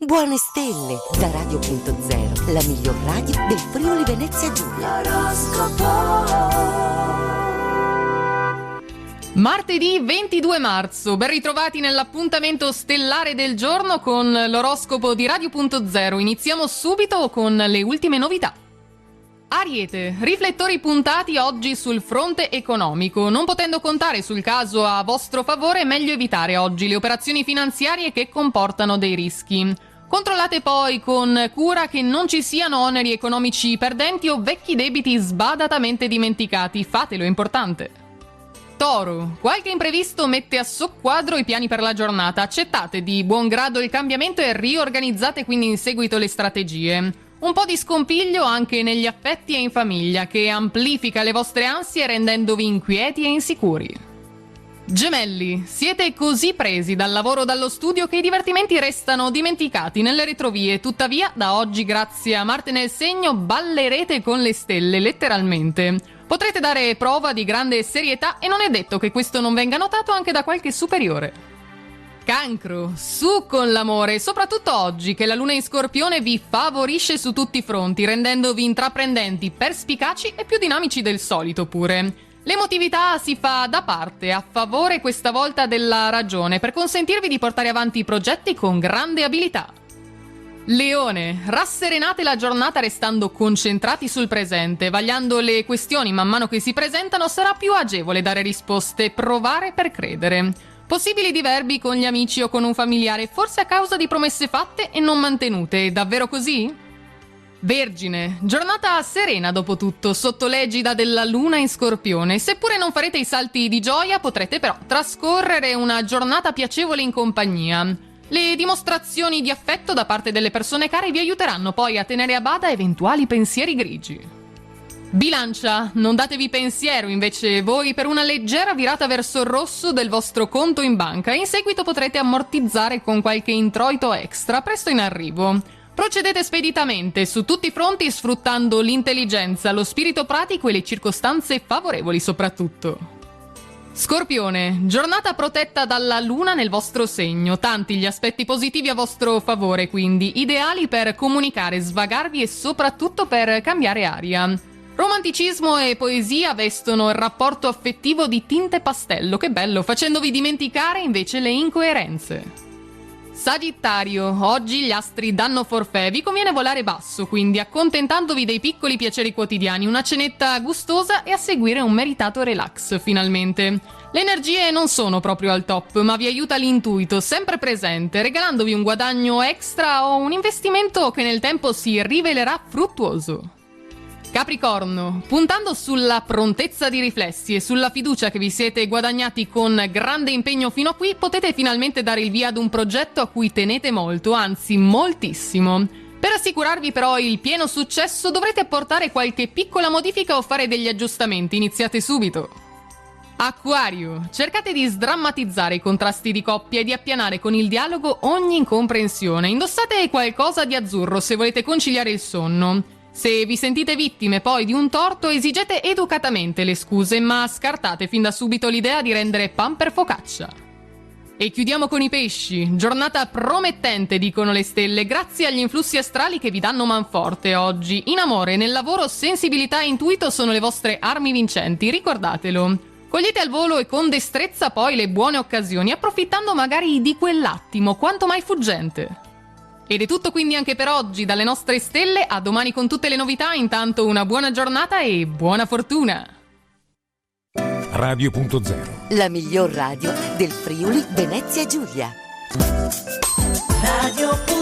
Buone stelle da Radio.0, la miglior radio del Friuli Venezia Giulia. Martedì 22 marzo, ben ritrovati nell'appuntamento stellare del giorno con l'oroscopo di Radio.0. Iniziamo subito con le ultime novità. Ariete, riflettori puntati oggi sul fronte economico. Non potendo contare sul caso a vostro favore, è meglio evitare oggi le operazioni finanziarie che comportano dei rischi. Controllate poi con cura che non ci siano oneri economici perdenti o vecchi debiti sbadatamente dimenticati. Fatelo, è importante. Toro, qualche imprevisto mette a soqquadro i piani per la giornata. Accettate di buon grado il cambiamento e riorganizzate quindi in seguito le strategie. Un po' di scompiglio anche negli affetti e in famiglia, che amplifica le vostre ansie rendendovi inquieti e insicuri. Gemelli, siete così presi dal lavoro o dallo studio che i divertimenti restano dimenticati nelle retrovie. Tuttavia, da oggi, grazie a Marte nel segno, ballerete con le stelle, letteralmente. Potrete dare prova di grande serietà e non è detto che questo non venga notato anche da qualche superiore. Cancro, su con l'amore, soprattutto oggi che la luna in Scorpione vi favorisce su tutti i fronti, rendendovi intraprendenti, perspicaci e più dinamici del solito pure. L'emotività si fa da parte, a favore questa volta della ragione, per consentirvi di portare avanti i progetti con grande abilità. Leone, rasserenate la giornata restando concentrati sul presente, vagliando le questioni man mano che si presentano sarà più agevole dare risposte, provare per credere. Possibili diverbi con gli amici o con un familiare, forse a causa di promesse fatte e non mantenute. È davvero così? Vergine, giornata serena dopo tutto, sotto l'egida della luna in Scorpione. Seppure non farete i salti di gioia, potrete però trascorrere una giornata piacevole in compagnia. Le dimostrazioni di affetto da parte delle persone care vi aiuteranno poi a tenere a bada eventuali pensieri grigi. Bilancia, non datevi pensiero invece voi per una leggera virata verso il rosso del vostro conto in banca e in seguito potrete ammortizzare con qualche introito extra presto in arrivo. Procedete speditamente su tutti i fronti sfruttando l'intelligenza, lo spirito pratico e le circostanze favorevoli soprattutto. Scorpione, giornata protetta dalla luna nel vostro segno, tanti gli aspetti positivi a vostro favore quindi, ideali per comunicare, svagarvi e soprattutto per cambiare aria. Romanticismo e poesia vestono il rapporto affettivo di tinte pastello, che bello, facendovi dimenticare invece le incoerenze. Sagittario, oggi gli astri danno forfè, vi conviene volare basso, quindi accontentandovi dei piccoli piaceri quotidiani, una cenetta gustosa e a seguire un meritato relax, finalmente. Le energie non sono proprio al top, ma vi aiuta l'intuito, sempre presente, regalandovi un guadagno extra o un investimento che nel tempo si rivelerà fruttuoso. Capricorno, puntando sulla prontezza di riflessi e sulla fiducia che vi siete guadagnati con grande impegno fino a qui, potete finalmente dare il via ad un progetto a cui tenete molto, anzi moltissimo. Per assicurarvi però il pieno successo dovrete apportare qualche piccola modifica o fare degli aggiustamenti, iniziate subito. Acquario, cercate di sdrammatizzare i contrasti di coppia e di appianare con il dialogo ogni incomprensione. Indossate qualcosa di azzurro se volete conciliare il sonno. Se vi sentite vittime poi di un torto, esigete educatamente le scuse, ma scartate fin da subito l'idea di rendere pan per focaccia. E chiudiamo con i pesci. Giornata promettente, dicono le stelle, grazie agli influssi astrali che vi danno manforte oggi. In amore, nel lavoro, sensibilità e intuito sono le vostre armi vincenti, ricordatelo. Cogliete al volo e con destrezza poi le buone occasioni, approfittando magari di quell'attimo, quanto mai fuggente. Ed è tutto quindi anche per oggi dalle nostre stelle, a domani con tutte le novità, intanto una buona giornata e buona fortuna! Radio.0, la miglior radio del Friuli Venezia Giulia. Radio.